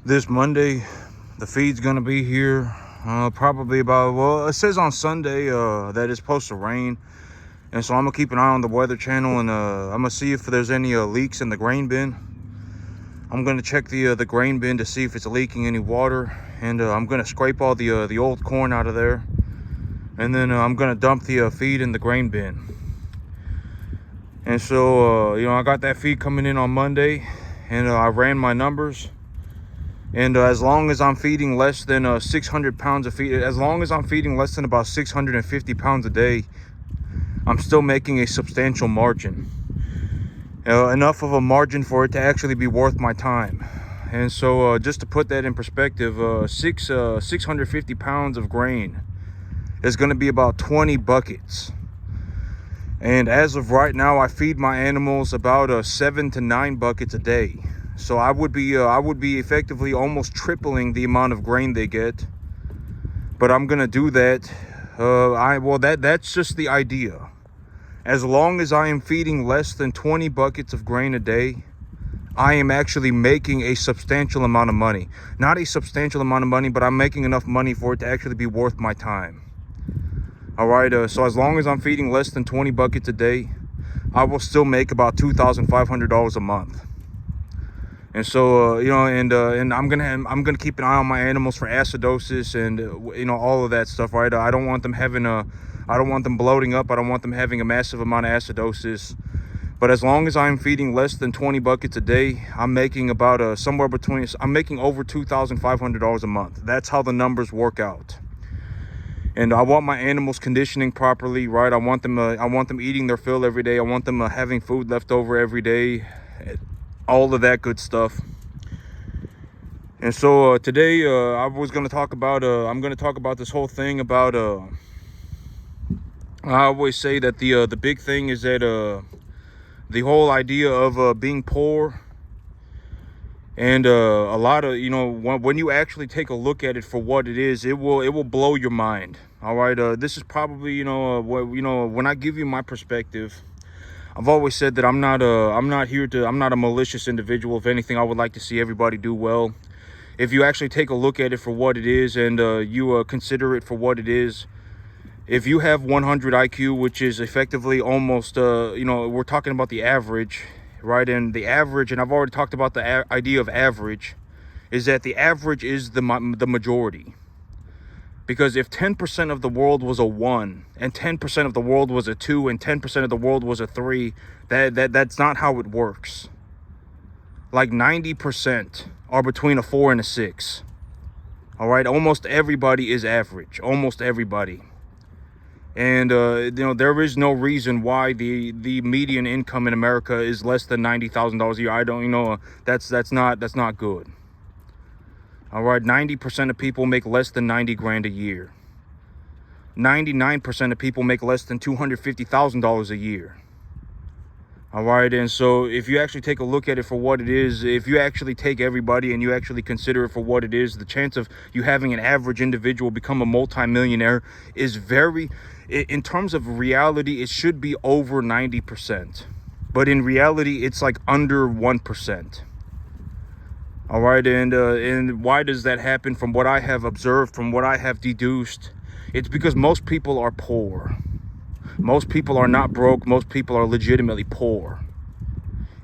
This Monday, the feed's gonna be here probably about, well, it says on Sunday that it's supposed to rain, and so I'm gonna keep an eye on the weather channel, and I'm gonna see if there's any leaks in the grain bin. I'm gonna check the grain bin to see if it's leaking any water, and I'm gonna scrape all the old corn out of there, and then I'm gonna dump the feed in the grain bin. And so I got that feed coming in on Monday, and I ran my numbers. And as long as I'm feeding less than 600 pounds of feed, as long as I'm feeding less than about 650 pounds a day, I'm still making a substantial margin. Enough of a margin for it to actually be worth my time. And so just to put that in perspective, 650 pounds of grain is going to be about 20 buckets. And as of right now, I feed my animals about 7 to 9 buckets a day. So I would be effectively almost tripling the amount of grain they get. But I'm gonna do that. That's just the idea. As long as I am feeding less than 20 buckets of grain a day, I am actually making a substantial amount of money. Not a substantial amount of money, but I'm making enough money for it to actually be worth my time. All right. So as long as I'm feeding less than 20 buckets a day, I will still make about $2,500 a month. And so and I'm gonna keep an eye on my animals for acidosis and all of that stuff, right? I don't want them bloating up. I don't want them having a massive amount of acidosis. But as long as I'm feeding less than 20 buckets a day, I'm making about I'm making over $2,500 a month. That's how the numbers work out. And I want my animals conditioning properly, right? I want them eating their fill every day. I want them having food left over every day. All of that good stuff. And so today I'm going to talk about this whole thing about I always say that the big thing is that the whole idea of being poor, and a lot of when you actually take a look at it for what it is, it will blow your mind. All right. This is probably when I give you my perspective, I've always said that I'm not a malicious individual. If anything, I would like to see everybody do well. If you actually take a look at it for what it is, and you consider it for what it is, if you have 100 IQ, which is effectively almost, we're talking about the average, right? And the average, and I've already talked about the idea of average, is that the average is the majority. Because if 10% of the world was a 1, and 10% of the world was a 2, and 10% of the world was a 3, that's not how it works. Like 90% are between a 4 and a 6. All right, almost everybody is average. Almost everybody. And there is no reason why the median income in America is less than $90,000 a year. I don't, that's not good. All right, 90% of people make less than 90 grand a year. 99% of people make less than $250,000 a year. All right, and so if you actually take a look at it for what it is, if you actually take everybody and you actually consider it for what it is, the chance of you having an average individual become a multimillionaire is in terms of reality, it should be over 90%. But in reality, it's like under 1%. All right, and why does that happen? From what I have observed, from what I have deduced, it's because most people are poor. Most people are not broke. Most people are legitimately poor.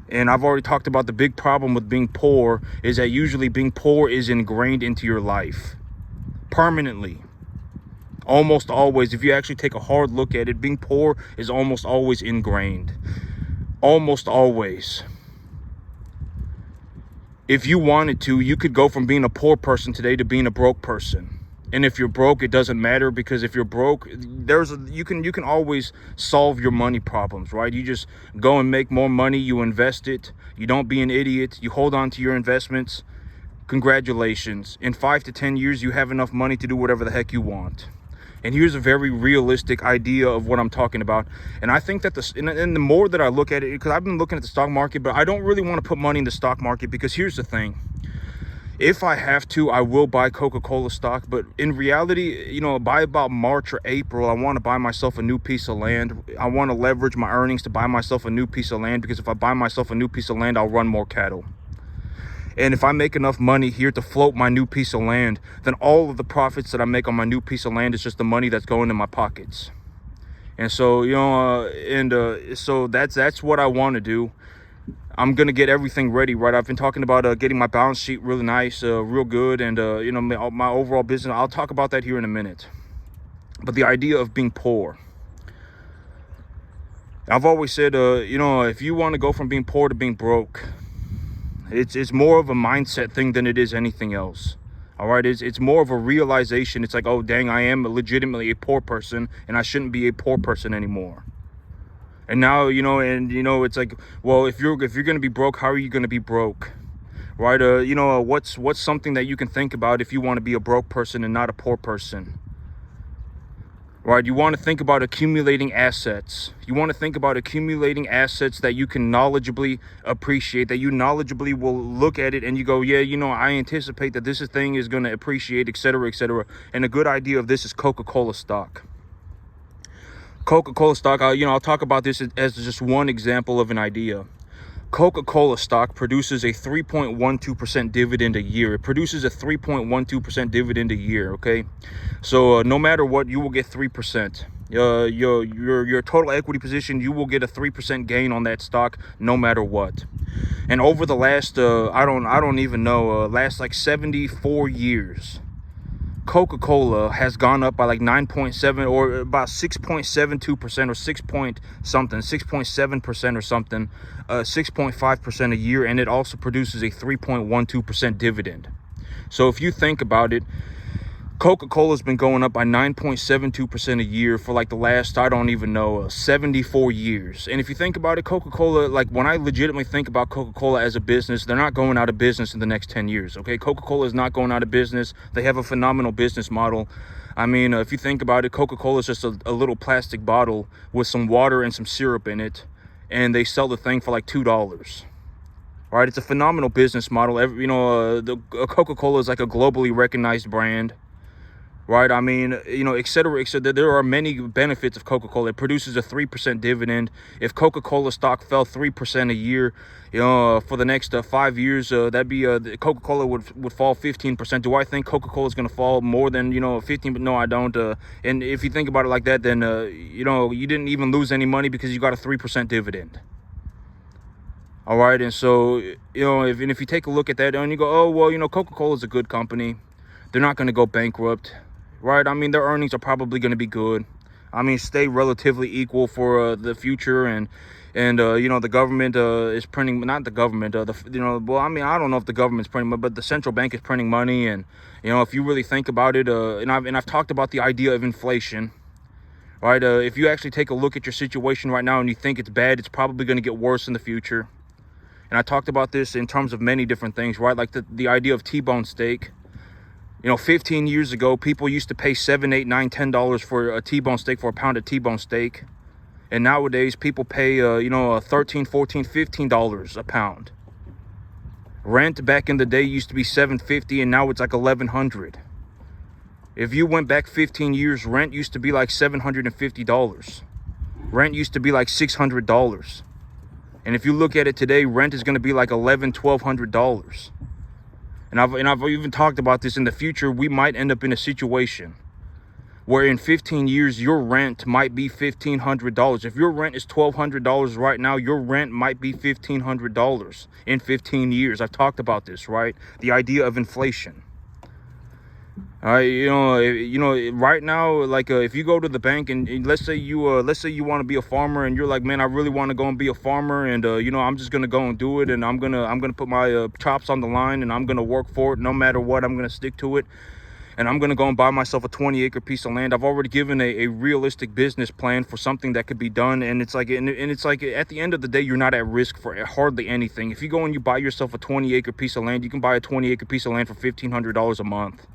And I've already talked about the big problem with being poor is that usually being poor is ingrained into your life permanently. Almost always, if you actually take a hard look at it, being poor is almost always ingrained. Almost always. If you wanted to, you could go from being a poor person today to being a broke person. And if you're broke, it doesn't matter, because if you're broke, you can always solve your money problems, right? You just go and make more money, you invest it, you don't be an idiot, you hold on to your investments. Congratulations. In 5 to 10 years, you have enough money to do whatever the heck you want. And here's a very realistic idea of what I'm talking about. And I think that the more that I look at it, because I've been looking at the stock market, but I don't really want to put money in the stock market, because here's the thing. If I have to, I will buy Coca-Cola stock. But in reality, by about March or April, I want to buy myself a new piece of land. I want to leverage my earnings to buy myself a new piece of land, because if I buy myself a new piece of land, I'll run more cattle. And if I make enough money here to float my new piece of land, then all of the profits that I make on my new piece of land is just the money that's going in my pockets. And so, so that's what I want to do. I'm going to get everything ready, right? I've been talking about getting my balance sheet really nice, real good. And, my overall business, I'll talk about that here in a minute. But the idea of being poor. I've always said, if you want to go from being poor to being broke, it's more of a mindset thing than it is anything else. All right, it's more of a realization. It's like, oh, dang, I am legitimately a poor person and I shouldn't be a poor person anymore. And now, it's like, well, if you're going to be broke, how are you going to be broke? Right? What's something that you can think about if you want to be a broke person and not a poor person? Right? You want to think about accumulating assets. You want to think about accumulating assets that you can knowledgeably appreciate, that you knowledgeably will look at it and you go, yeah, I anticipate that this thing is going to appreciate, et cetera, et cetera. And a good idea of this is Coca-Cola stock. Coca-Cola stock, I'll talk about this as just one example of an idea. Coca-Cola stock produces a 3.12% dividend a year. It produces a 3.12% dividend a year, okay? So no matter what, you will get 3%. Your total equity position, you will get a 3% gain on that stock no matter what. And over the last, last like 74 years, Coca-Cola has gone up by like 9.7 or about 6.72% or 6.7% or something, 6.5% a year, and it also produces a 3.12% dividend. So if you think about it, Coca-Cola's been going up by 9.72% a year for like the last, 74 years. And if you think about it, Coca-Cola, like when I legitimately think about Coca-Cola as a business, they're not going out of business in the next 10 years, okay? Coca-Cola is not going out of business. They have a phenomenal business model. I mean, if you think about it, Coca-Cola is just a little plastic bottle with some water and some syrup in it, and they sell the thing for like $2. All right, it's a phenomenal business model. Coca-Cola is like a globally recognized brand. Right, I mean, et cetera, et cetera. There are many benefits of Coca-Cola. It produces a 3% dividend. If Coca-Cola stock fell 3% a year, for the next 5 years, that'd be Coca-Cola would fall 15%. Do I think Coca-Cola is going to fall more than 15? But no, I don't. And if you think about it like that, then you didn't even lose any money because you got a 3% dividend. All right, and so if you take a look at that and you go, oh well, Coca-Cola is a good company. They're not going to go bankrupt. Right, I mean, their earnings are probably going to be good. I mean, stay relatively equal for the future, and the government is printing, not the government, I don't know if the government's printing, but the central bank is printing money, and if you really think about it, and I've talked about the idea of inflation. Right, if you actually take a look at your situation right now and you think it's bad, it's probably going to get worse in the future. And I talked about this in terms of many different things, right? Like the idea of T-bone steak. 15 years ago, people used to pay $7, $8, $9, $10 for a T-bone steak, for a pound of T-bone steak. And nowadays, people pay, $13, $14, $15 a pound. Rent back in the day used to be $750, and now it's like $1,100. If you went back 15 years, rent used to be like $750. Rent used to be like $600. And if you look at it today, rent is going to be like $1,100, $1,200. And I've even talked about this. In the future, we might end up in a situation where in 15 years, your rent might be $1,500. If your rent is $1,200 right now, your rent might be $1,500 in 15 years. I've talked about this, right? The idea of inflation. Right now, like if you go to the bank and let's say you want to be a farmer and you're like, man, I really want to go and be a farmer, and I'm just gonna go and do it, and I'm gonna put my chops on the line, and I'm gonna work for it no matter what. I'm gonna stick to it, and I'm gonna go and buy myself a 20-acre piece of land. I've already given a realistic business plan for something that could be done, and it's like at the end of the day, you're not at risk for hardly anything. If you go and you buy yourself a 20-acre piece of land, you can buy a 20-acre piece of land for $1,500 a month.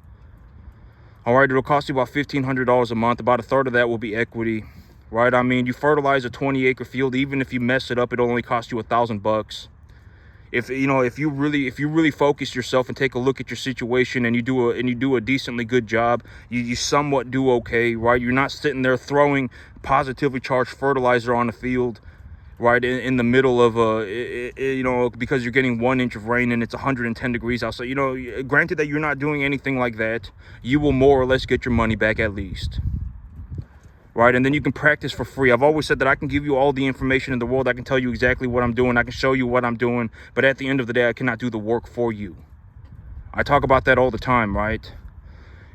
All right, it'll cost you about $1,500 a month. About a third of that will be equity, right? I mean, you fertilize a 20-acre field. Even if you mess it up, it'll only cost you $1,000. If you really focus yourself and take a look at your situation, and you do a decently good job, you somewhat do okay, right? You're not sitting there throwing positively charged fertilizer on the field, right in the middle of you know, because you're getting 1 inch of rain and it's 110 degrees outside. You know, granted that you're not doing anything like that, you will more or less get your money back at least. Right, and then you can practice for free. I've always said that I can give you all the information in the world. I can tell you exactly what I'm doing. I can show you what I'm doing. But at the end of the day, I cannot do the work for you. I talk about that all the time, right?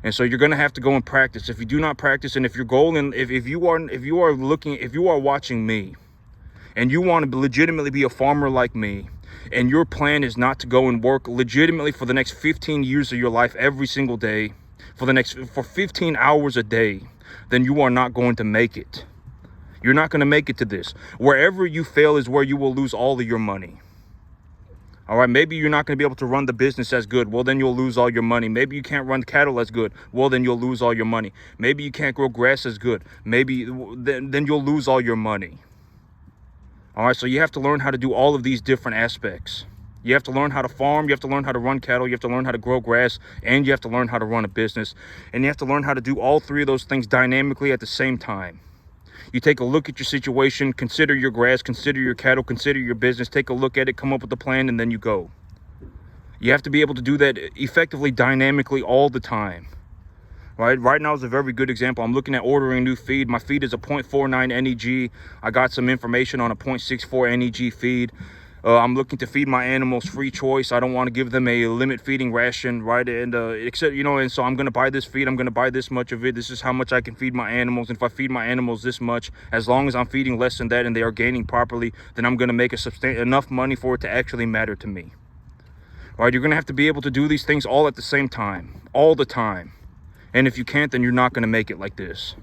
And so you're going to have to go and practice. If you do not practice, and if your goal, and if you are watching me and you want to legitimately be a farmer like me, and your plan is not to go and work legitimately for the next 15 years of your life every single day, for 15 hours a day, then you are not going to make it. You're not going to make it to this. Wherever you fail is where you will lose all of your money. All right, maybe you're not going to be able to run the business as good. Well, then you'll lose all your money. Maybe you can't run cattle as good. Well, then you'll lose all your money. Maybe you can't grow grass as good. Maybe then you'll lose all your money. All right, so you have to learn how to do all of these different aspects. You have to learn how to farm, you have to learn how to run cattle, you have to learn how to grow grass, and you have to learn how to run a business. And you have to learn how to do all three of those things dynamically at the same time. You take a look at your situation, consider your grass, consider your cattle, consider your business, take a look at it, come up with a plan, and then you go. You have to be able to do that effectively, dynamically, all the time. Right now is a very good example. I'm looking at ordering new feed. My feed is a 0.49 NEG. I got some information on a 0.64 NEG feed. I'm looking to feed my animals free choice. I don't want to give them a limit feeding ration, right? And except, you know, and so I'm going to buy this feed. I'm going to buy this much of it. This is how much I can feed my animals. And if I feed my animals this much, as long as I'm feeding less than that and they are gaining properly, then I'm going to make enough money for it to actually matter to me. Right? You're going to have to be able to do these things all at the same time, all the time. And if you can't, then you're not going to make it like this.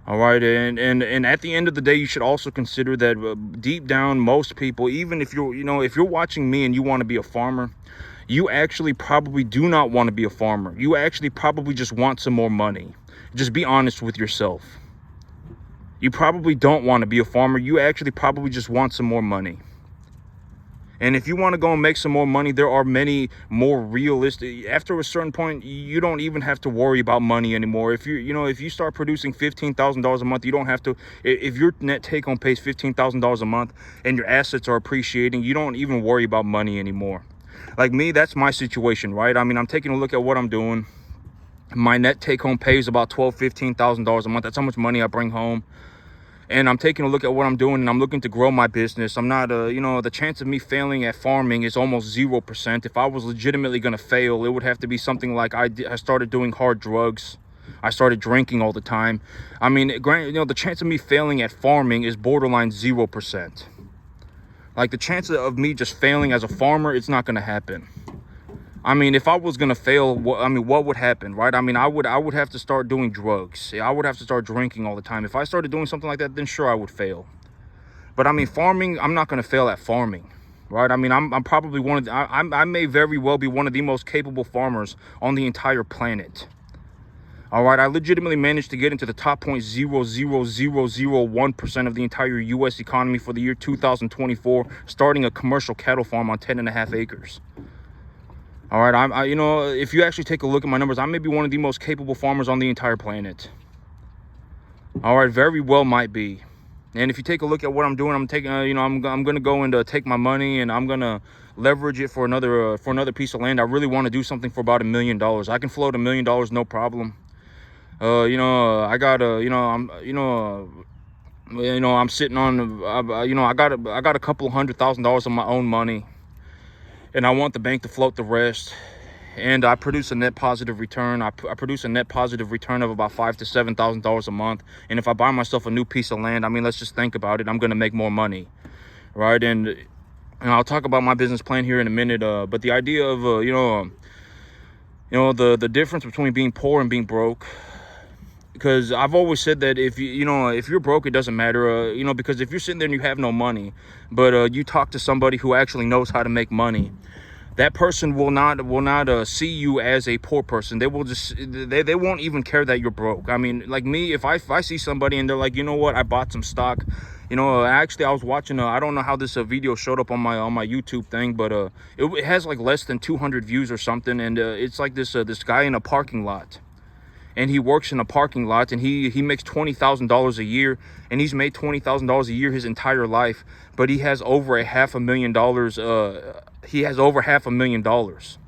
All right, and at the end of the day, you should also consider that deep down, most people, even if if you're watching me and you want to be a farmer, you actually probably do not want to be a farmer. You actually probably just want some more money. Just be honest with yourself. You probably don't want to be a farmer. You actually probably just want some more money. And if you want to go and make some more money, there are many more realistic. After a certain point, you don't even have to worry about money anymore. If you start producing $15,000 a month, you don't have to. If your net take home pays $15,000 a month and your assets are appreciating, you don't even worry about money anymore. Like me, that's my situation, right? I mean, I'm taking a look at what I'm doing. My net take home pay is about $12,000-$15,000 a month. That's how much money I bring home. And I'm taking a look at what I'm doing, and I'm looking to grow my business. I'm not, the chance of me failing at farming is almost 0%. If I was legitimately going to fail, it would have to be something like I started doing hard drugs. I started drinking all the time. I mean, the chance of me failing at farming is borderline 0%. Like, the chance of me just failing as a farmer, it's not going to happen. I mean, if I was going to fail, what would happen, right? I mean, I would have to start doing drugs. I would have to start drinking all the time. If I started doing something like that, then sure, I would fail. But I mean, farming, I'm not going to fail at farming, right? I mean, I'm probably I may very well be one of the most capable farmers on the entire planet. All right, I legitimately managed to get into the top 0.00001% of the entire U.S. economy for the year 2024, starting a commercial cattle farm on 10.5 acres. All right, if you actually take a look at my numbers, I may be one of the most capable farmers on the entire planet. All right, very well might be. And if you take a look at what I'm doing, I'm taking, I'm going to go and take my money and I'm going to leverage it for another piece of land. I really want to do something for about $1 million. I can float $1 million, no problem. I got I'm sitting on, I got a couple $100,000 of my own money. And I want the bank to float the rest. And I produce a net positive return. I produce a net positive return of about $5,000 to $7,000 a month. And if I buy myself a new piece of land, I mean, let's just think about it. I'm going to make more money, right? And I'll talk about my business plan here in a minute. But the idea of, the difference between being poor and being broke. Because I've always said that if you're broke, it doesn't matter, because if you're sitting there and you have no money, but you talk to somebody who actually knows how to make money, that person will not see you as a poor person. They will just they won't even care that you're broke. I mean, like me, if I see somebody and they're like, you know what, I bought some stock. Actually, I was watching. I don't know how this video showed up on my YouTube thing, but it has like less than 200 views or something, and it's like this guy in a parking lot. and he works in a parking lot, and he makes $20,000 a year, and he's made $20,000 a year his entire life, but he has over $500,000. He has over $500,000.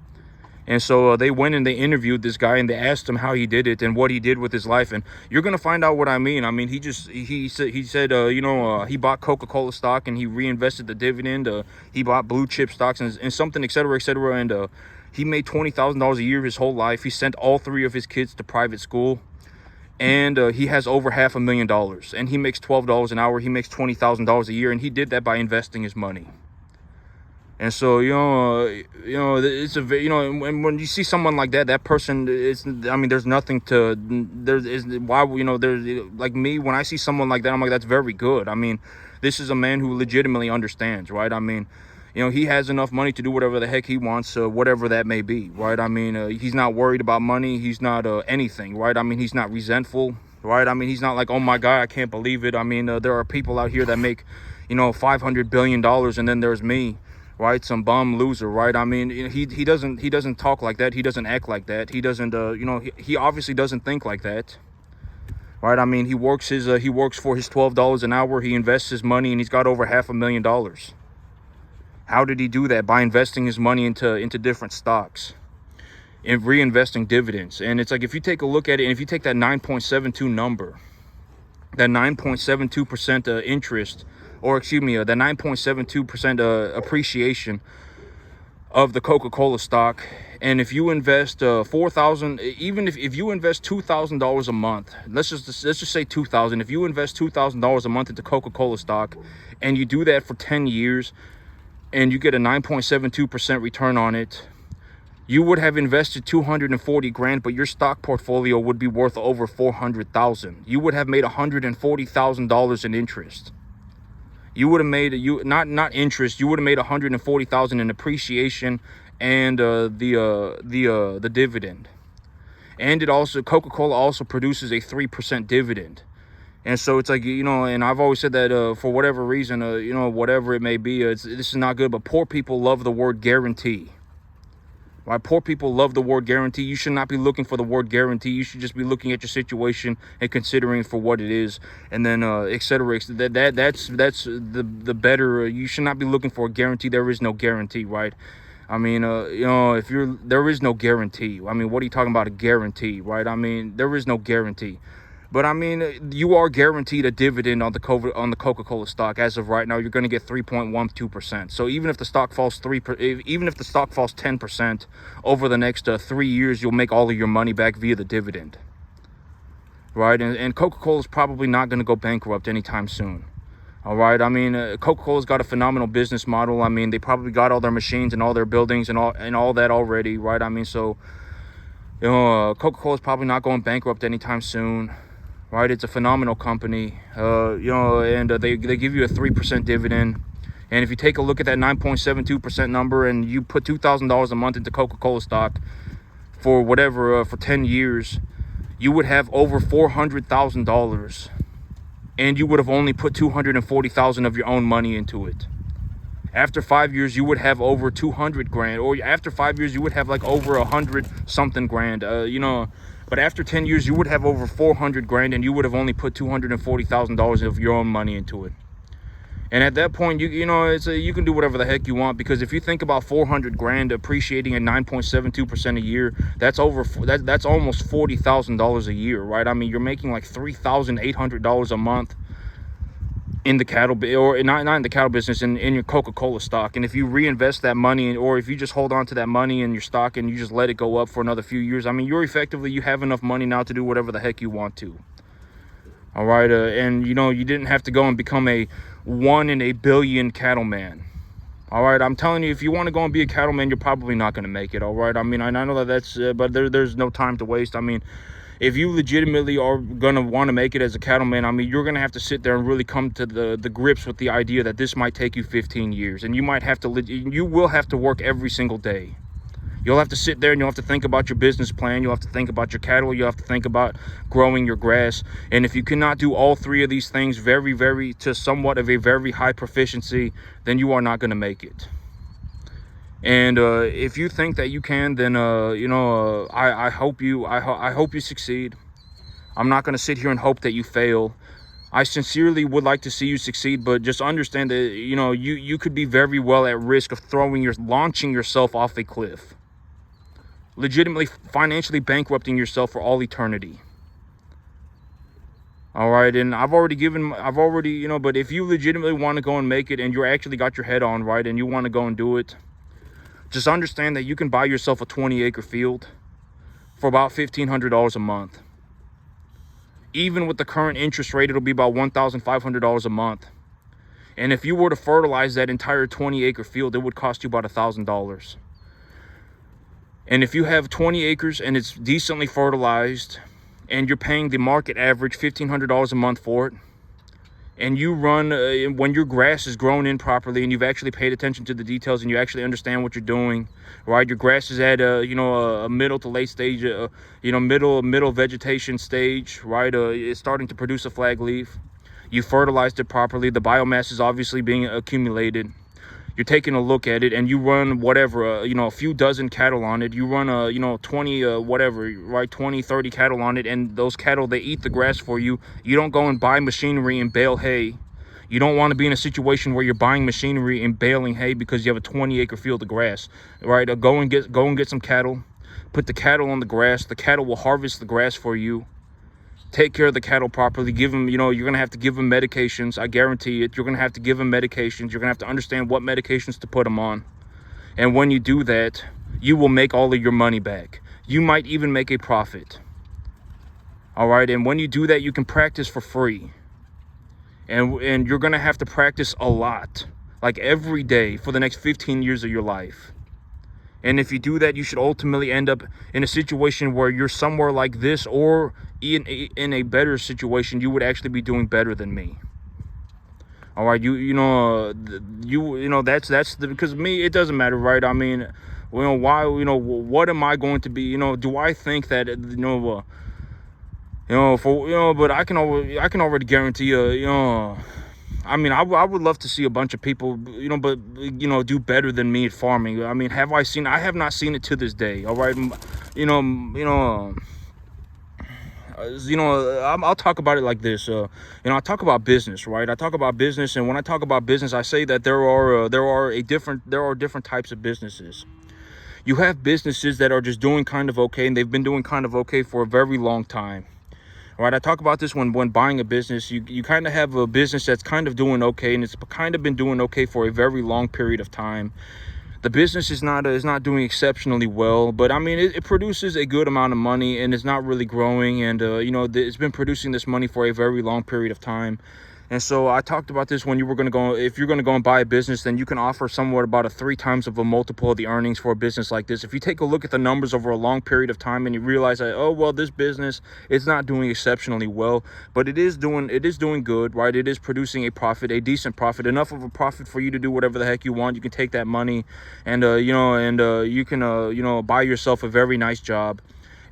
And so they went and they interviewed this guy, and they asked him how he did it and what he did with his life. And you're gonna find out what I mean. I mean, he said he bought Coca-Cola stock and he reinvested the dividend. He bought blue chip stocks and something, et cetera, et cetera. And he made $20,000 a year his whole life. He sent all 3 of his kids to private school, and he has over $500,000. And he makes $12 an hour. He makes $20,000 a year, and he did that by investing his money. And so, it's when you see someone like that, that person is, I mean, there's nothing to, there's like me, when I see someone like that, I'm like, that's very good. I mean, this is a man who legitimately understands, right? I mean, he has enough money to do whatever the heck he wants, whatever that may be, right? I mean, he's not worried about money. He's not anything, right? I mean, he's not resentful, right? I mean, he's not like, oh my God, I can't believe it. I mean, there are people out here that make, $500 billion, and then there's me. Right, some bum loser, right? I mean, he doesn't talk like that. He doesn't act like that. He doesn't, he obviously doesn't think like that, right? I mean, he works for his $12 an hour. He invests his money, and he's got over $500,000. How did he do that? By investing his money into different stocks and reinvesting dividends. And it's like, if you take a look at it, and if you take that 9.72 number, that 9.72% interest, or excuse me, the 9.72% appreciation of the Coca-Cola stock, and if you invest $4,000, even if you invest $2,000 a month, let's just say $2,000. If you invest $2,000 a month into Coca-Cola stock, and you do that for 10 years, and you get a 9.72% return on it, you would have invested 240 grand, but your stock portfolio would be worth over 400,000. You would have made $140,000 in interest. You would have made not interest. You would have made $140,000 in appreciation and the dividend. And it also, Coca-Cola also produces a 3% dividend. And so it's like, and I've always said that for whatever reason, whatever it may be, this is not good. But poor people love the word guarantee. Right? Poor people love the word guarantee. You should not be looking for the word guarantee. You should just be looking at your situation and considering for what it is, and then et cetera. That's the better. You should not be looking for a guarantee. There is no guarantee, right? I mean, there is no guarantee. I mean, what are you talking about, a guarantee, right? I mean, there is no guarantee. But I mean, you are guaranteed a dividend on the Coca-Cola stock. As of right now, you're going to get 3.12%. So even if the stock falls 10% over the next 3 years, you'll make all of your money back via the dividend, right? And Coca-Cola is probably not going to go bankrupt anytime soon. All right. I mean, Coca-Cola's got a phenomenal business model. I mean, they probably got all their machines and all their buildings and all that already, right? I mean, so Coca-Cola's probably not going bankrupt anytime soon. Right, it's a phenomenal company, and they give you a 3% dividend. And if you take a look at that 9.72% number, and you put $2,000 a month into Coca-Cola stock for whatever for 10 years, you would have over $400,000, and you would have only put $240,000 of your own money into it. After 5 years, you would have over 200 grand, or after 5 years, you would have like over 100 something grand, But after 10 years, you would have over 400 grand, and you would have only put $240,000 of your own money into it. And at that point, you can do whatever the heck you want, because if you think about 400 grand appreciating at 9.72% a year, that's almost $40,000 a year, right? I mean, you're making like $3,800 a month in the cattle, or not in the cattle business, in your Coca-Cola stock. And if you reinvest that money, or if you just hold on to that money in your stock and you just let it go up for another few years, I mean, you have enough money now to do whatever the heck you want to. All right. And you didn't have to go and become a 1 in a billion cattleman. All right. I'm telling you, if you want to go and be a cattleman, you're probably not going to make it. All right. I mean, I know that's, but there's no time to waste. I mean, if you legitimately are going to want to make it as a cattleman, I mean, you're going to have to sit there and really come to the grips with the idea that this might take you 15 years. And you will have to work every single day. You'll have to sit there and you'll have to think about your business plan. You'll have to think about your cattle. You'll have to think about growing your grass. And if you cannot do all 3 of these things to somewhat of a very high proficiency, then you are not going to make it. And if you think that you can, then I hope I hope you succeed. I'm not going to sit here and hope that you fail. I sincerely would like to see you succeed, but just understand that you could be very well at risk of launching yourself off a cliff, legitimately financially bankrupting yourself for all eternity. All right, and I've already, but if you legitimately want to go and make it, and you actually got your head on right, and you want to go and do it, just understand that you can buy yourself a 20-acre field for about $1,500 a month. Even with the current interest rate, it'll be about $1,500 a month. And if you were to fertilize that entire 20-acre field, it would cost you about $1,000. And if you have 20 acres and it's decently fertilized, and you're paying the market average $1,500 a month for it, and you run when your grass is grown in properly, and you've actually paid attention to the details, and you actually understand what you're doing, right? Your grass is at a middle to late stage, middle vegetation stage, right? It's starting to produce a flag leaf. You fertilized it properly. The biomass is obviously being accumulated. You're taking a look at it, and you run whatever, a few dozen cattle on it. You run 20 right, 20, 30 cattle on it, and those cattle, they eat the grass for you. You don't go and buy machinery and bale hay. You don't want to be in a situation where you're buying machinery and baling hay because you have a 20-acre field of grass, right? Go and get some cattle. Put the cattle on the grass. The cattle will harvest the grass for you. Take care of the cattle properly. Give them, you're going to have to give them medications. I guarantee it. You're going to have to give them medications. You're going to have to understand what medications to put them on. And when you do that, you will make all of your money back. You might even make a profit. All right. And when you do that, you can practice for free. And you're going to have to practice a lot, like every day for the next 15 years of your life. And if you do that, you should ultimately end up in a situation where you're somewhere like this, or in a better situation. You would actually be doing better than me. All right, that's because me, it doesn't matter, right? I mean, why, what am I going to be? Do I think that but I can already guarantee you, I mean, I would love to see a bunch of people, do better than me at farming. I mean, I have not seen it to this day. All right. I'll talk about it like this. I talk about business, right? I talk about business. And when I talk about business, I say that there are different types of businesses. You have businesses that are just doing kind of okay, and they've been doing kind of okay for a very long time. All right, I talk about this when buying a business. You kind of have a business that's kind of doing okay, and it's kind of been doing okay for a very long period of time. The business is not doing exceptionally well, but I mean, it produces a good amount of money, and it's not really growing. And it's been producing this money for a very long period of time. And so I talked about this when if you're going to go and buy a business, then you can offer somewhat about 3 times of a multiple of the earnings for a business like this. If you take a look at the numbers over a long period of time, and you realize that, oh, well, this business is not doing exceptionally well, but it is doing good, right? It is producing a profit, a decent profit, enough of a profit for you to do whatever the heck you want. You can take that money and, you can, buy yourself a very nice job.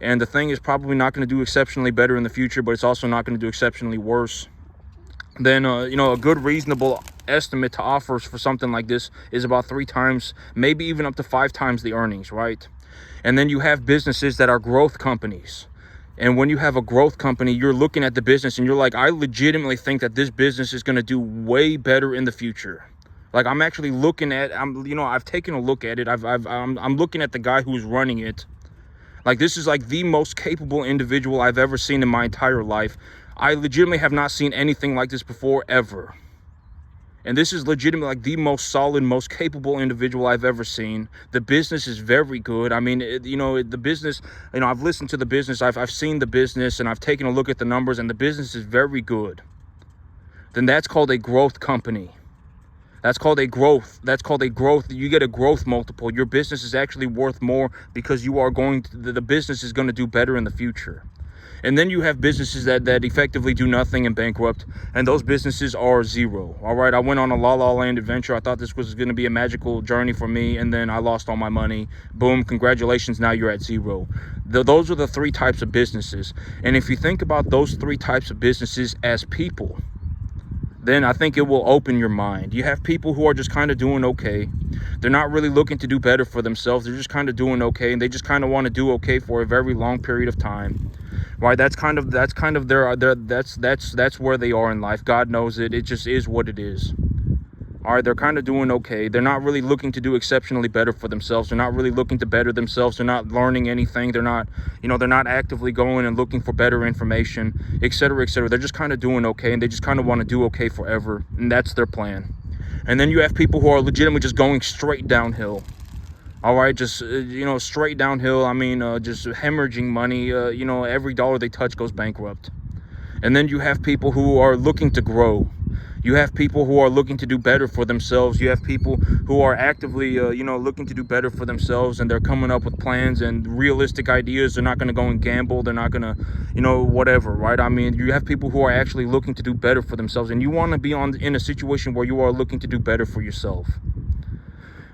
And the thing is probably not going to do exceptionally better in the future, but it's also not going to do exceptionally worse. Then a good reasonable estimate to offer for something like this is about 3 times, maybe even up to 5 times the earnings, right? And then you have businesses that are growth companies. And when you have a growth company, you're looking at the business and you're like, I legitimately think that this business is going to do way better in the future. Like, I'm actually looking at, I've taken a look at it. I'm looking at the guy who's running it. Like, this is like the most capable individual I've ever seen in my entire life. I legitimately have not seen anything like this before, ever. And this is legitimately like the most solid, most capable individual I've ever seen. The business is very good. I mean, the business, I've listened to the business. I've seen the business, and I've taken a look at the numbers, and the business is very good. Then that's called a growth company. That's called a growth. You get a growth multiple. Your business is actually worth more because the business is going to do better in the future. And then you have businesses that effectively do nothing and bankrupt, and those businesses are zero. All right, I went on a La La Land adventure. I thought this was going to be a magical journey for me, and then I lost all my money. Boom, congratulations, now you're at zero. Those are the 3 types of businesses. And if you think about those 3 types of businesses as people, then I think it will open your mind. You have people who are just kind of doing okay. They're not really looking to do better for themselves. They're just kind of doing okay, and they just kind of want to do okay for a very long period of time. Right? That's kind of that's where they are in life. God knows it. It just is what it is. All right, they're kind of doing okay. They're not really looking to do exceptionally better for themselves. They're not really looking to better themselves. They're not learning anything. They're not, they're not actively going and looking for better information, etc., etc. They're just kind of doing okay, and they just kind of want to do okay forever, and that's their plan. And then you have people who are legitimately just going straight downhill. All right, just, straight downhill. I mean, just hemorrhaging money. Every dollar they touch goes bankrupt. And then you have people who are looking to grow. You have people who are looking to do better for themselves. You have people who are actively, looking to do better for themselves, and they're coming up with plans and realistic ideas. They're not going to go and gamble. They're not going to, whatever, right? I mean, you have people who are actually looking to do better for themselves, and you want to be in a situation where you are looking to do better for yourself.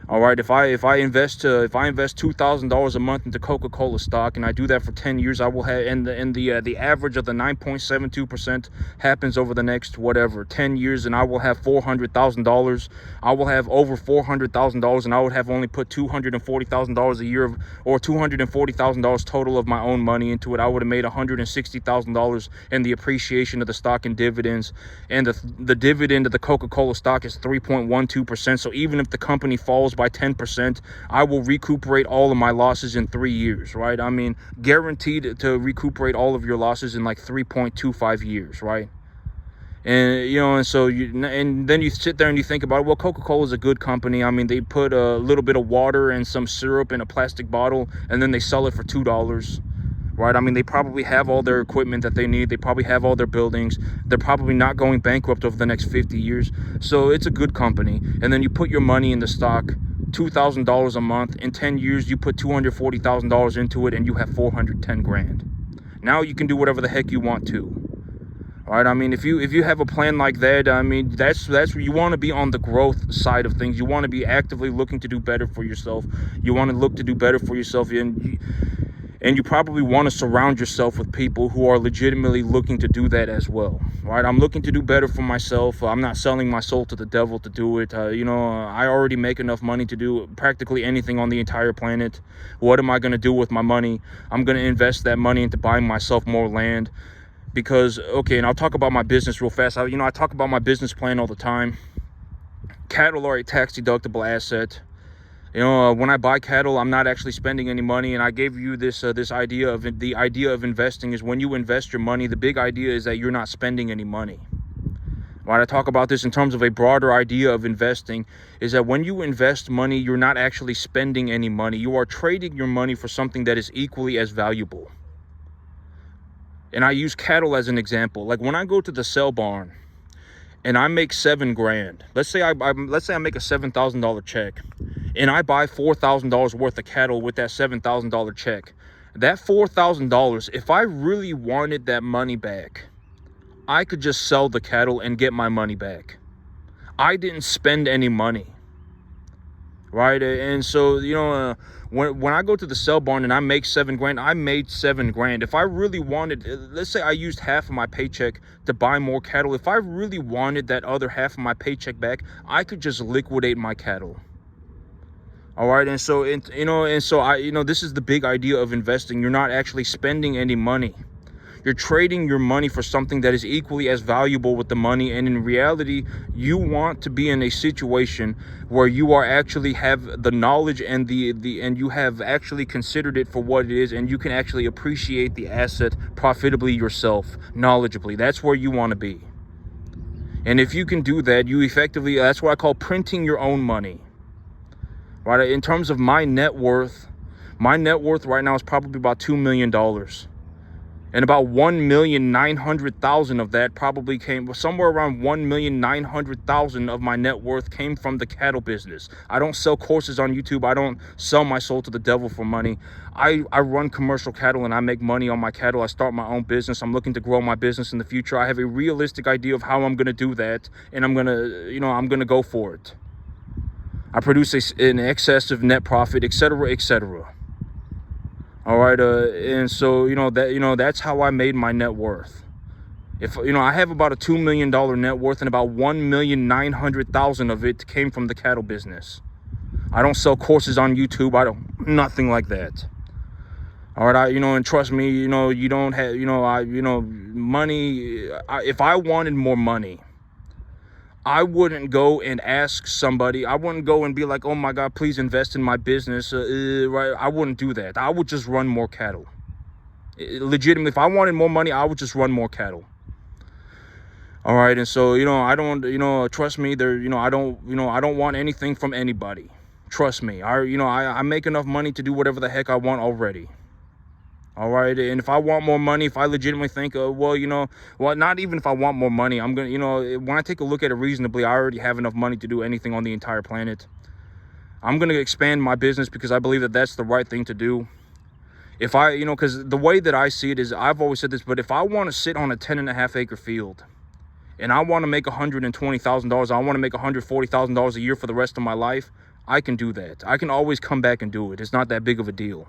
All right, if I invest $2,000 a month into Coca-Cola stock, and I do that for 10 years, I will have, and the average of the 9.72% happens over the next 10 years, and I will have $400,000. I will have over $400,000, and I would have only put $240,000 a year, or $240,000 total of my own money into it. I would have made $160,000 in the appreciation of the stock and dividends, and the dividend of the Coca-Cola stock is 3.12%. So even if the company falls by 10%, I will recuperate all of my losses in 3 years, right? I mean, guaranteed to recuperate all of your losses in like 3.25 years, right? And and then you sit there and you think about, well, Coca-Cola is a good company. I mean, they put a little bit of water and some syrup in a plastic bottle, and then they sell it for $2. Right? I mean, they probably have all their equipment that they need. They probably have all their buildings. They're probably not going bankrupt over the next 50 years. So it's a good company. And then you put your money in the stock, $2,000 a month. In 10 years, you put $240,000 into it, and you have 410 grand. Now you can do whatever the heck you want to. All right? I mean, if you have a plan like that, I mean, that's where you want to be, on the growth side of things. You want to be actively looking to do better for yourself. You want to look to do better for yourself, and you probably want to surround yourself with people who are legitimately looking to do that as well, right? I'm looking to do better for myself. I'm not selling my soul to the devil to do it. I already make enough money to do practically anything on the entire planet. What am I going to do with my money? I'm going to invest that money into buying myself more land. Because, okay, and I'll talk about my business real fast. I talk about my business plan all the time. Cattle are a tax-deductible asset. When I buy cattle, I'm not actually spending any money. And I gave you this idea of investing is, when you invest your money, the big idea is that you're not spending any money. Right? I talk about this in terms of a broader idea of investing, is that when you invest money, you're not actually spending any money. You are trading your money for something that is equally as valuable. And I use cattle as an example. Like when I go to the sale barn and I make $7 grand, let's say I make a $7,000 check, and I buy $4,000 worth of cattle with that $7,000 check. That $4,000, if I really wanted that money back, I could just sell the cattle and get my money back. I didn't spend any money, right? And so, when I go to the sale barn and I make $7 grand, I made $7 grand. If I really wanted, let's say I used half of my paycheck to buy more cattle. If I really wanted that other half of my paycheck back, I could just liquidate my cattle. All right, and so this is the big idea of investing. You're not actually spending any money. You're trading your money for something that is equally as valuable with the money. And in reality, you want to be in a situation where you are actually have the knowledge and and you have actually considered it for what it is, and you can actually appreciate the asset profitably yourself, knowledgeably. That's where you want to be. And if you can do that, that's what I call printing your own money. Right? In terms of my net worth right now is probably about $2 million. And about 1,900,000 of that probably came, somewhere around 1,900,000 of my net worth came from the cattle business. I don't sell courses on YouTube. I don't sell my soul to the devil for money. I run commercial cattle, and I make money on my cattle. I start my own business. I'm looking to grow my business in the future. I have a realistic idea of how I'm going to do that, and I'm going to go for it. I produce an excess of net profit, etc., etc. All right, and so that's how I made my net worth. If, I have about a $2 million net worth, and about 1,900,000 of it came from the cattle business. I don't sell courses on YouTube. I don't, nothing like that. All right, and trust me, you don't have, money. If I wanted more money, I wouldn't go and ask somebody. I wouldn't go and be like, oh my God, please invest in my business. Right? I wouldn't do that. I would just run more cattle. Legitimately, if I wanted more money, I would just run more cattle. All right, and so, I don't, trust me, I don't want anything from anybody. Trust me. I make enough money to do whatever the heck I want already. All right, and if I want more money, if I legitimately think, not even if I want more money, I'm gonna, when I take a look at it reasonably, I already have enough money to do anything on the entire planet. I'm gonna expand my business because I believe that that's the right thing to do. If I, because the way that I see it is, I've always said this, but if I want to sit on a 10.5 acre field and I want to make $120,000, I want to make $140,000 a year for the rest of my life, I can do that. I can always come back and do it. It's not that big of a deal.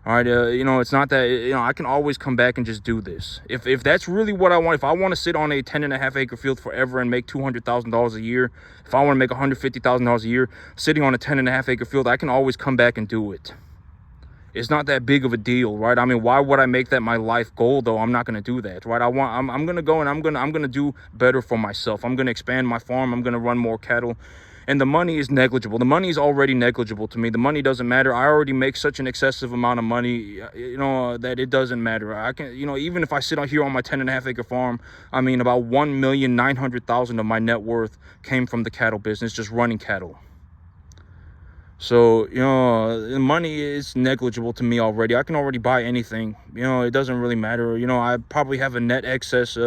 All right, it's not that, I can always come back and just do this. If that's really what I want, if I want to sit on a 10.5 acre field forever and make $200,000 a year, if I want to make $150,000 a year, sitting on a 10.5 acre field, I can always come back and do it. It's not that big of a deal, right? I mean, why would I make that my life goal, though? I'm not going to do that, right? I'm going to go and I'm going to do better for myself. I'm going to expand my farm. I'm going to run more cattle. And the money is negligible. The money is already negligible to me. The money doesn't matter. I already make such an excessive amount of money, that it doesn't matter. I can, even if I sit out here on my 10.5 acre farm, I mean, about 1,900,000 of my net worth came from the cattle business, just running cattle. So, the money is negligible to me already. I can already buy anything. It doesn't really matter. I probably have a net excess.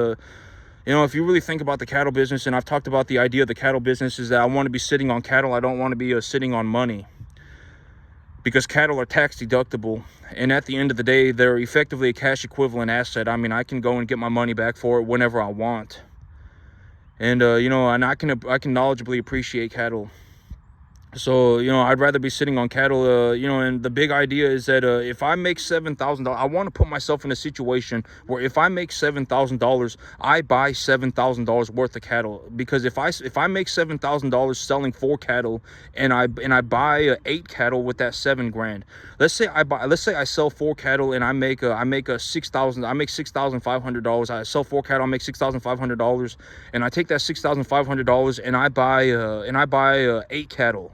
If you really think about the cattle business, and I've talked about the idea of the cattle business, is that I want to be sitting on cattle. I don't want to be sitting on money, because cattle are tax deductible. And at the end of the day, they're effectively a cash equivalent asset. I mean, I can go and get my money back for it whenever I want. And, and I can knowledgeably appreciate cattle. So, I'd rather be sitting on cattle, and the big idea is that if I make $7,000, I want to put myself in a situation where if I make $7,000, I buy $7,000 worth of cattle. Because if I make $7,000 selling 4 cattle and I buy 8 cattle with that $7,000, let's say I sell 4 cattle and I make $6,500. I sell 4 cattle, I make $6,500, and I take that $6,500 and I buy 8 cattle.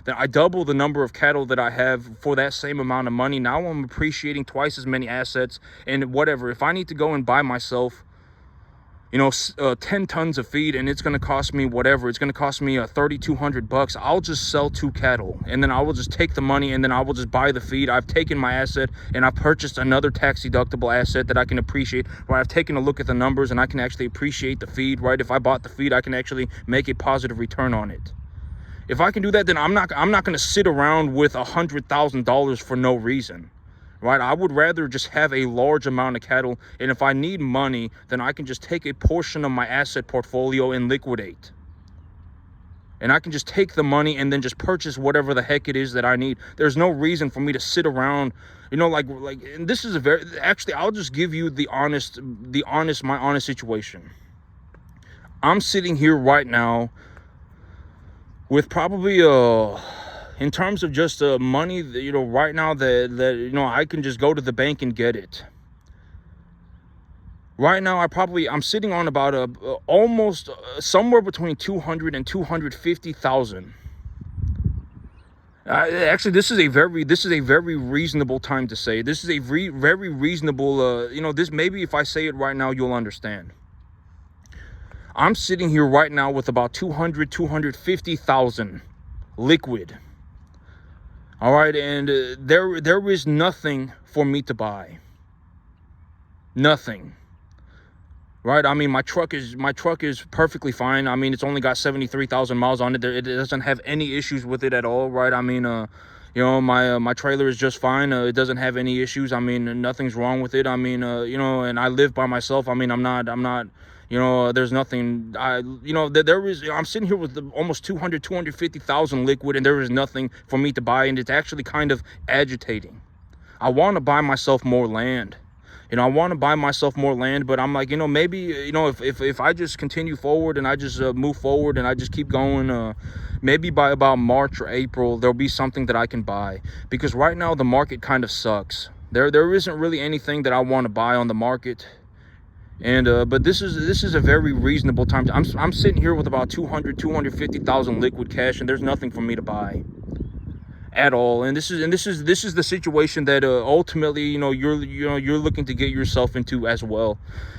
Then I double the number of cattle that I have for that same amount of money. Now I'm appreciating twice as many assets. And whatever, if I need to go and buy myself, 10 tons of feed, and it's going to cost me whatever, it's going to cost me $3,200, I'll just sell 2 cattle, and then I will just take the money, and then I will just buy the feed. I've taken my asset and I've purchased another tax deductible asset that I can appreciate, where I've taken a look at the numbers and I can actually appreciate the feed, right? If I bought the feed, I can actually make a positive return on it. If I can do that, then I'm not going to sit around with $100,000 for no reason, right? I would rather just have a large amount of cattle, and if I need money, then I can just take a portion of my asset portfolio and liquidate. And I can just take the money and then just purchase whatever the heck it is that I need. There's no reason for me to sit around, and this is actually, I'll just give you my honest situation. I'm sitting here right now with probably in terms of just money, right now that I can just go to the bank and get it. Right now, I'm sitting on about almost somewhere between 200 and 250,000. Actually, this is a very reasonable time to say. This is a very reasonable. This, maybe if I say it right now, you'll understand. I'm sitting here right now with about 250,000 liquid. All right, and there is nothing for me to buy. Nothing. Right? I mean, my truck is perfectly fine. I mean, it's only got 73,000 miles on it. It doesn't have any issues with it at all, right? I mean, my trailer is just fine. It doesn't have any issues. I mean, nothing's wrong with it. I mean, and I live by myself. I mean, I'm not, there's nothing, I'm sitting here with almost 250,000 liquid, and there is nothing for me to buy, and it's actually kind of agitating. I want to buy myself more land. You know, I want to buy myself more land, but I'm like, you know, maybe, you know, if I just continue forward and I just move forward and I just keep going, maybe by about March or April, there'll be something that I can buy. Because right now the market kind of sucks. There isn't really anything that I want to buy on the market. And but this is a very reasonable time to, I'm sitting here with about 250,000 liquid cash, and there's nothing for me to buy at all. And this is the situation that ultimately, you know, you're looking to get yourself into as well,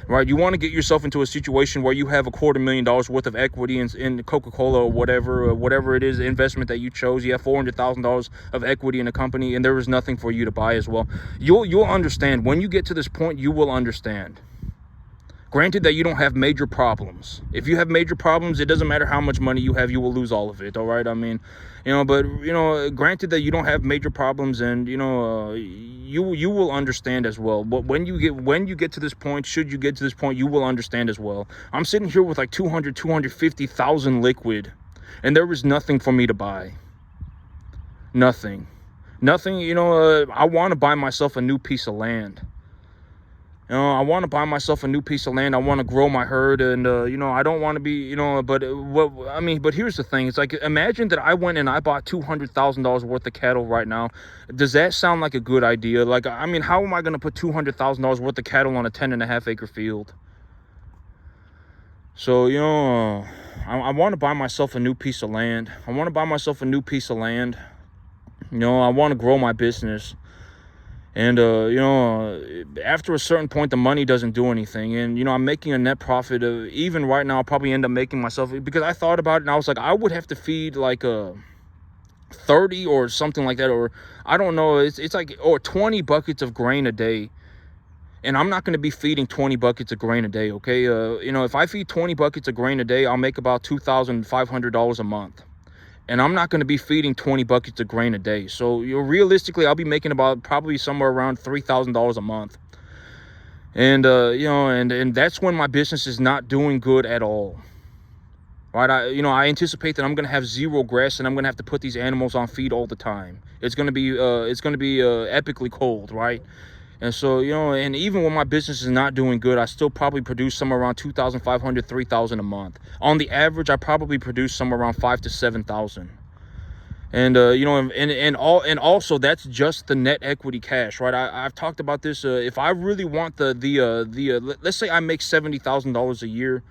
right? You want to get yourself into a situation where you have $250,000 worth of equity in Coca-Cola or whatever it is, investment that you chose. You have $400,000 of equity in a company, and there is nothing for you to buy as well. You'll understand when you get to this point. You will understand. Granted that you don't have major problems. If you have major problems, it doesn't matter how much money you have, you will lose all of it, all right? I mean, you know, but, you know, granted that you don't have major problems, and, you know, you will understand as well. But when you get to this point, should you get to this point, you will understand as well. I'm sitting here with like 250,000 liquid, and there is nothing for me to buy. Nothing. You know, I want to buy myself a new piece of land. You know, I want to buy myself a new piece of land. I want to grow my herd, and you know, I don't want to be, you know, but but here's the thing. It's like, imagine that I went and I bought $200,000 worth of cattle right now. Does that sound like a good idea? Like, I mean, how am I going to put $200,000 worth of cattle on a 10.5 acre field? So, you know, I want to buy myself a new piece of land. You know, I want to grow my business. And, you know, after a certain point, the money doesn't do anything. And, you know, I'm making a net profit of, even right now, I'll probably end up making myself, because I thought about it and I was like, I would have to feed like 30 or something like that. Or I don't know. It's like, or 20 buckets of grain a day. And I'm not going to be feeding 20 buckets of grain a day. Okay. You know, if I feed 20 buckets of grain a day, I'll make about $2,500 a month. And I'm not going to be feeding 20 buckets of grain a day. So, you know, realistically, I'll be making about probably somewhere around $3,000 a month. And, you know, and that's when my business is not doing good at all. Right? I anticipate that I'm going to have zero grass, and I'm going to have to put these animals on feed all the time. It's going to be epically cold, right? And so, you know, and even when my business is not doing good, I still probably produce somewhere around 2,500, 3,000 a month. On the average, I probably produce somewhere around 5,000 to 7,000. And, you know, and also that's just the net equity cash, right? I've talked about this. If I really want let's say I make $70,000 a year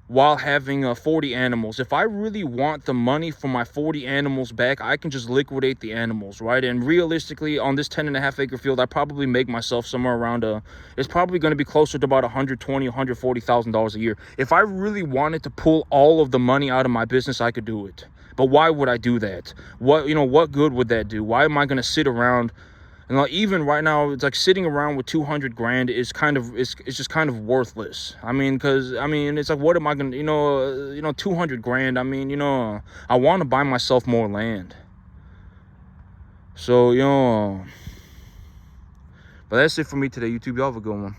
while having 40 animals. If I really want the money from my 40 animals back, I can just liquidate the animals, right? And realistically, on this 10.5 acre field, I probably make myself somewhere around it's probably going to be closer to about $120,000, $140,000 a year. If I really wanted to pull all of the money out of my business, I could do it. But why would I do that? What good would that do? Why am I going to sit around? And like, even right now, it's like sitting around with 200 grand is it's just kind of worthless. I mean, because it's like, what am I gonna, 200 grand. I mean, I want to buy myself more land. So, but that's it for me today, YouTube. Y'all have a good one.